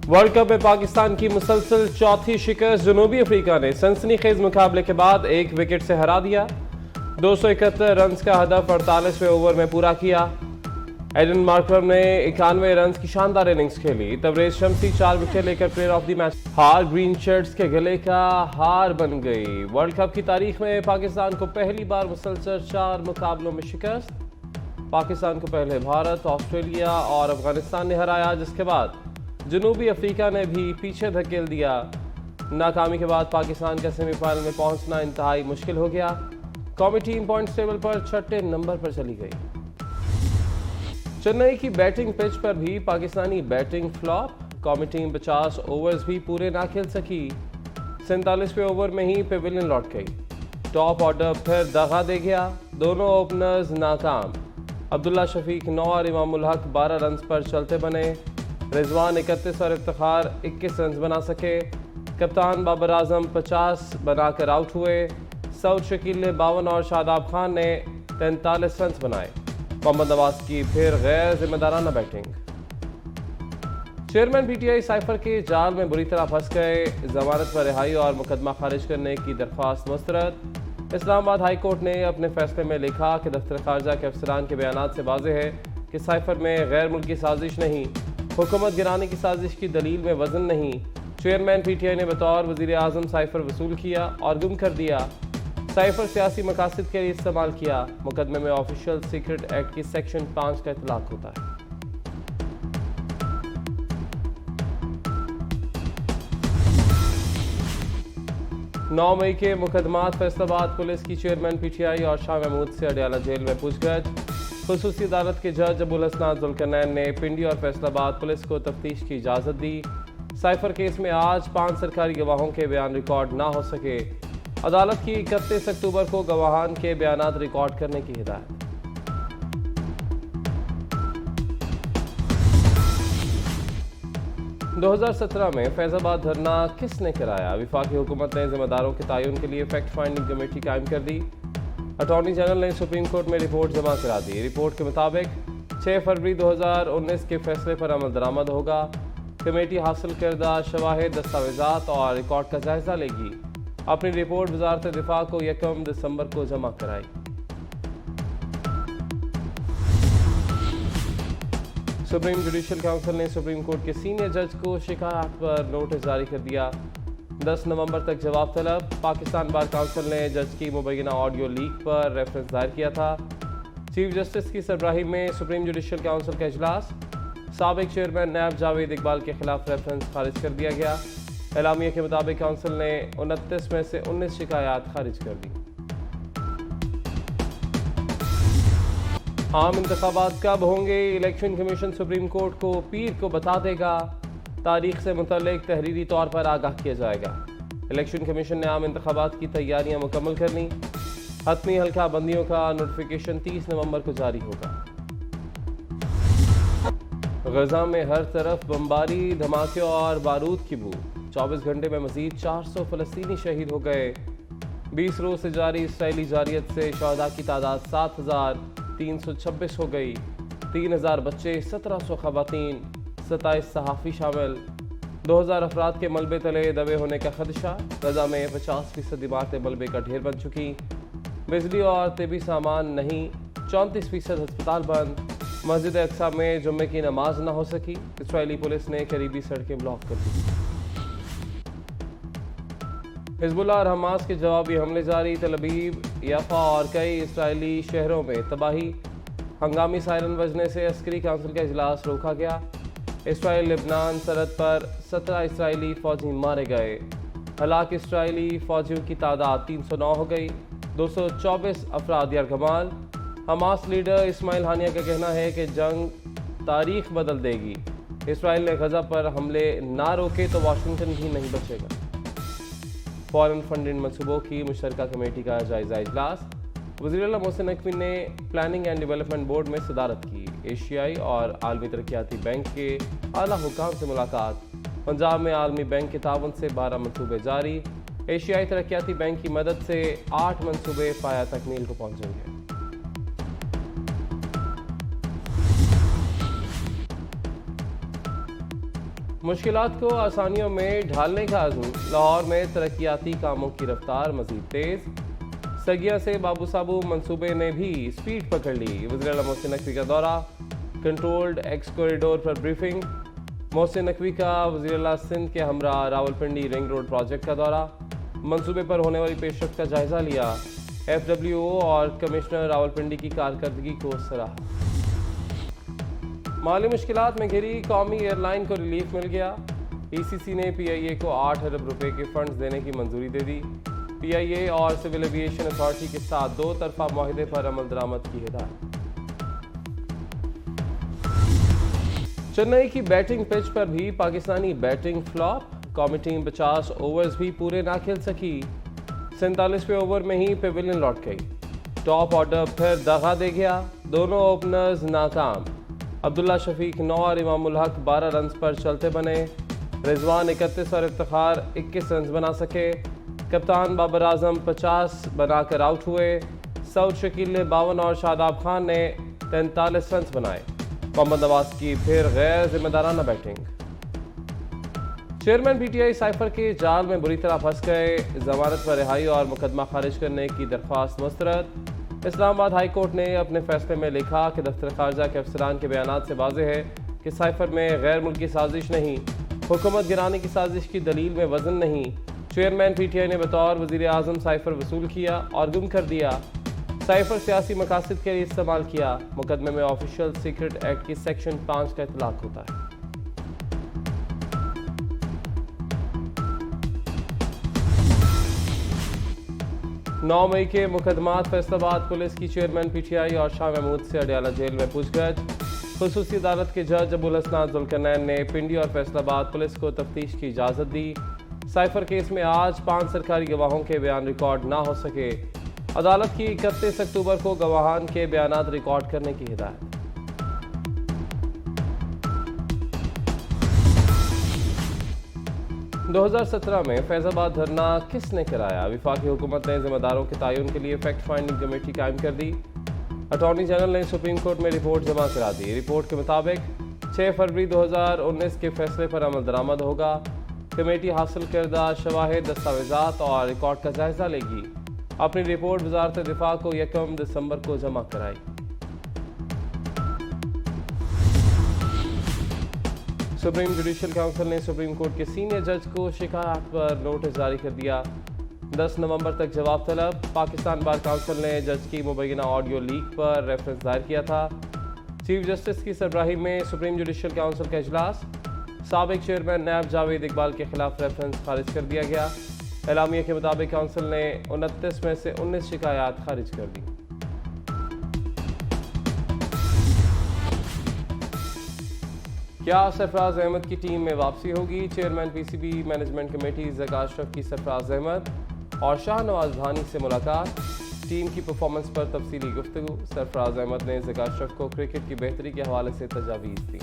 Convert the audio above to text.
World cup में पाकिस्तान की मुसलसल चौथी शिकस्त। जनूबी अफ्रीका ने सनसनीखेज मुकाबले के बाद 1 विकेट से हरा दिया। 271 रन का हदफ 48वें ओवर में पूरा किया। एडन मार्करम ने 91 रन की शानदार इनिंग्स खेली। तबरेज शम्सी 4 विकेट लेकर प्लेयर ऑफ द मैच। हार ग्रीन शर्ट्स के गले का हार बन गई। वर्ल्ड कप की तारीख में पाकिस्तान को पहली बार मुसलसल 4 मुकाबलों में शिकस्त। पाकिस्तान को पहले भारत, ऑस्ट्रेलिया और अफगानिस्तान ने हराया, जिसके बाद जनूबी अफ्रीका ने भी पीछे धकेल दिया। नाकामी के बाद पाकिस्तान का सेमीफाइनल में पहुंचना इंतहाई मुश्किल हो गया। कौमी टीम पॉइंट्स टेबल पर 6ठे नंबर पर चली गई। चेन्नई की बैटिंग पिच पर भी पाकिस्तानी बैटिंग फ्लॉप। कौमी टीम 50 ओवर्स भी पूरे ना खेल सकी। 47वें ओवर में ही पेविलियन लौट गई। टॉप ऑर्डर फिर दगा दे गया। दोनों ओपनर्स नाकाम। अब्दुल्ला शफीक 9 और इमामुल हक 12 रन पर चलते बने। रिजवान 31 और इफ्तिखार 21 रन बना सके। कप्तान बाबर आजम 50 बनाकर आउट हुए। सऊद शकील ने 52 और शादाब खान ने 43 रन बनाए। मोहम्मद नवाज की फिर गैर जिम्मेदाराना बैटिंग। चेयरमैन पीटीआई साइफर के जाल में बुरी तरह फंस गए। जमानत पर रिहाई और मुकदमा खारिज करने की दरख्वास्त मुस्तरद। इस्लामाबाद हाई कोर्ट ने अपने फैसले में लिखा कि दफ्तर खारजा के अफसरान के बयान से वाज़ेह है कि साइफर में गैर मुल्की साजिश नहीं, हुकूमत गिराने की साजिश की दलील में वजन नहीं। चेयरमैन पीटीआई ने बतौर वज़ीर आज़म साइफर वसूल किया और गुम कर दिया। साइफर सियासी मकासद के लिए इस्तेमाल किया। मुकदमे में ऑफिशियल सीक्रेट एक्ट की सेक्शन 5 का इतलाक होता है। नौ मई के मुकदमात फैसलाबाद पुलिस की चेयरमैन पीटीआई और शाह महमूद से अडियाला जेल में पूछगछ। खुसूसी अदालत के जज अबुल हसनान जुल्करनैन ने पिंडी और फैसलाबाद पुलिस को तफ्तीश की इजाज़त दी। साइफर केस में आज 5 सरकारी गवाहों के बयान रिकॉर्ड ना हो सके। अदालत की 31 अक्टूबर को गवाहान के बयानात रिकॉर्ड करने की हिदायत। दो 2017 में फैजाबाद धरना किसने कराया? विफाकी हुकूमत ने जिम्मेदारों के तयन के लिए फैक्ट फाइंडिंग कमेटी कायम कर दी। अटॉर्नी जनरल ने सुप्रीम कोर्ट में रिपोर्ट जमा करा दी। रिपोर्ट के मुताबिक 6 फरवरी 2019 के फैसले पर अमल दरामद होगा। कमेटी हासिल करदा शवाहिद, दस्तावेजात और रिकॉर्ड का जायजा लेगी। अपनी रिपोर्ट वजारत दिफा को 1 दिसंबर को जमा कराई। सुप्रीम जुडिशल काउंसिल ने सुप्रीम कोर्ट के सीनियर जज को शिकायत पर नोटिस जारी कर दिया। 10 नवंबर तक जवाब तलब। पाकिस्तान बार काउंसिल ने जज की मुबैना ऑडियो लीक पर रेफरेंस दायर किया था। चीफ जस्टिस की सरबराही में सुप्रीम जुडिशल काउंसिल का इजलास। साबिक चेयरमैन नैब जावेद इकबाल के खिलाफ रेफरेंस खारिज कर दिया गया। एलामिया के मुताबिक काउंसिल ने 29 में से 19 शिकायत खारिज कर दी। आम इंतखाबात कब होंगे? इलेक्शन कमीशन सुप्रीम कोर्ट को पीर को बता देगा। तारीख से मुतल्लिक तहरीरी तौर पर आगाह किया जाएगा। इलेक्शन कमीशन ने आम इंतखाबात की तैयारियां मुकम्मल कर लीं। हतमी हल्का बंदियों का नोटिफिकेशन 30 नवंबर को जारी होगा। गजा में हर तरफ बमबारी, धमाके और बारूद की बू। 24 घंटे में मजीद 400 फलस्तीनी शहीद हो गए। 20 रोज से जारी इसराइली जारियत से शहदा की तादाद 7326 हो गई। 3000 बच्चे, 1700 खवातीन, 27 सहाफ़ी शामिल। 2000 अफराद के मलबे तले दबे होने का खदशा। गजा में 50% इमारतें मलबे का ढेर बन चुकी। बिजली और तिबी सामान नहीं। 34% अस्पताल बंद। मस्जिद अक्सा में जुम्मे की नमाज न हो सकी। इसराइली पुलिस ने करीबी सड़कें ब्लॉक कर दी। हिजबुल्लाह और हमास के जवाबी हमले जारी। तल अवीव, याफा और कई इसराइली शहरों में तबाही। हंगामी सायरन बजने से अस्करी काउंसिल का इजलास रोका गया। इसराइल लेबनान सरहद पर 17 इसराइली फौजी मारे गए। हलाक इसराइली फौजियों की तादाद 309 हो गई। 224 अफराद यरगमाल। हमास लीडर इस्माइल हानिया का कहना है कि जंग तारीख बदल देगी। इसराइल ने गजा पर हमले ना रोके तो वाशिंगटन भी नहीं बचेगा। फॉरेन फंडिंग मनसूबों की मुश्तरका कमेटी का जायजा इजलास। वज़ीर-ए-आला मोहसिन नकवी ने प्लानिंग एंड डेवलपमेंट बोर्ड में सदारत की। एशियाई और आलमी तरक्याती बैंक के आला हुकाम से मुलाकात। पंजाब में आलमी बैंक के ताउन से 12 मनसूबे जारी। एशियाई तरक्याती बैंक की मदद से 8 मनसूबे पाया तकमील को पहुंचेंगे। मुश्किलात को आसानियों में ढालने का अज़्म, लाहौर में तरक्याती कामों की रफ्तार मज़ीद तेज़। सगिया से बाबू साबू मंसूबे ने भी स्पीड पकड़ ली। वज़ीर मोहसिन नकवी का दौरा, कंट्रोल्ड एक्स कॉरिडोर पर ब्रीफिंग। मोहसिन नकवी का वज़ीर सिंध के हमरा रावलपिंडी रिंग रोड प्रोजेक्ट का दौरा, मंसूबे पर होने वाली पेशरफ का जायजा लिया। FWO और कमिश्नर रावलपिंडी की कारकर्दगी को सराहा। माली मुश्किलात में घिरी कौमी एयरलाइन को रिलीफ मिल गया। ECC ने PIA को 8 अरब रुपए के फंड्स देने की मंजूरी दे दी। PIA और सिविल एविएशन अथॉरिटी के साथ 2 तरफा मुआहदे पर अमल दरामद की हिदायत। चेन्नई की बैटिंग पिच पर भी पाकिस्तानी बैटिंग फ्लॉप। कौमी टीम 50 ओवर्स भी पूरे ना खेल सकी। 47वें ओवर में ही पेविलियन लौट गई। टॉप ऑर्डर फिर दगा दे गया। दोनों ओपनर्स नाकाम। अब्दुल्ला शफीक 9 और इमामुल हक 12 रन पर चलते बने। रिजवान 31 और इफ्तिखार 21 रन बना सके। कप्तान बाबर आजम 50 बनाकर आउट हुए। सऊद शकील ने 52 और शादाब खान ने 43 रन बनाए। मोहम्मद नवाज की फिर गैर जिम्मेदाराना बैटिंग। चेयरमैन PTI साइफर के जाल में बुरी तरह फंस गए। जमानत पर रिहाई और मुकदमा खारिज करने की दरख्वास्त मुस्तरद। इस्लामाबाद हाई कोर्ट ने अपने फैसले में लिखा कि दफ्तर खारजा के अफसरान के बयानात से वाज़ेह है कि साइफर में गैर मुल्की साजिश नहीं, हुकूमत गिराने की साजिश की दलील में वजन नहीं। चेयरमैन PTI ने बतौर वज़ीर आज़म साइफर वसूल किया और गुम कर दिया। साइफर सियासी मकासद के लिए इस्तेमाल किया। मुकदमे में ऑफिशियल सीक्रेट एक्ट की सेक्शन 5 का इतलाक होता है। 9 मई के मुकदमात फैसलाबाद पुलिस की चेयरमैन PTI और शाह महमूद से अडयाला जेल में पूछगछ। खुसूसी अदालत के जज अबुल हसनान जुल्करनैन ने पिंडी और फैसलाबाद पुलिस को तफ्तीश की इजाज़त दी। साइफर केस में आज 5 सरकारी गवाहों के बयान रिकॉर्ड ना हो सके। अदालत की 31 अक्टूबर को गवाहान के बयानात रिकॉर्ड करने की हिदायत। दो 2017 में फैजाबाद धरना किसने कराया? वफाकी हुकूमत ने जिम्मेदारों के तयन के लिए फैक्ट फाइंडिंग कमेटी कायम कर दी। अटॉर्नी जनरल ने सुप्रीम कोर्ट में रिपोर्ट जमा करा दी। रिपोर्ट के मुताबिक 6 फरवरी 2019 के फैसले पर अमल दरामद होगा। कमेटी हासिल करदा शवाहिद, दस्तावेजात और रिकॉर्ड का जायजा लेगी। अपनी रिपोर्ट वजारत दिफा को 1 दिसंबर को जमा कराई। सुप्रीम जुडिशल काउंसिल ने सुप्रीम कोर्ट के सीनियर जज को शिकायत पर नोटिस जारी कर दिया। 10 नवंबर तक जवाब तलब। पाकिस्तान बार काउंसिल ने जज की मुबैना ऑडियो लीक पर रेफरेंस दायर किया था। चीफ जस्टिस की सरबराही में सुप्रीम जुडिशल काउंसिल का इजलास। साबिक चेयरमैन नैब जावेद इकबाल के खिलाफ रेफरेंस खारिज कर दिया गया। एलामिया के मुताबिक काउंसिल ने 29 में से 19 शिकायत खारिज कर दी। क्या सरफराज अहमद की टीम में वापसी होगी? Chairman PCB management committee Zaka Ashraf की सरफराज अहमद और शाहनवाज धानी से मुलाकात। टीम की परफॉर्मेंस पर तफसीली गुफ्तगू। सरफराज अहमद ने ज़का अशरफ को क्रिकेट की बेहतरी के हवाले से तजावीज़ दी।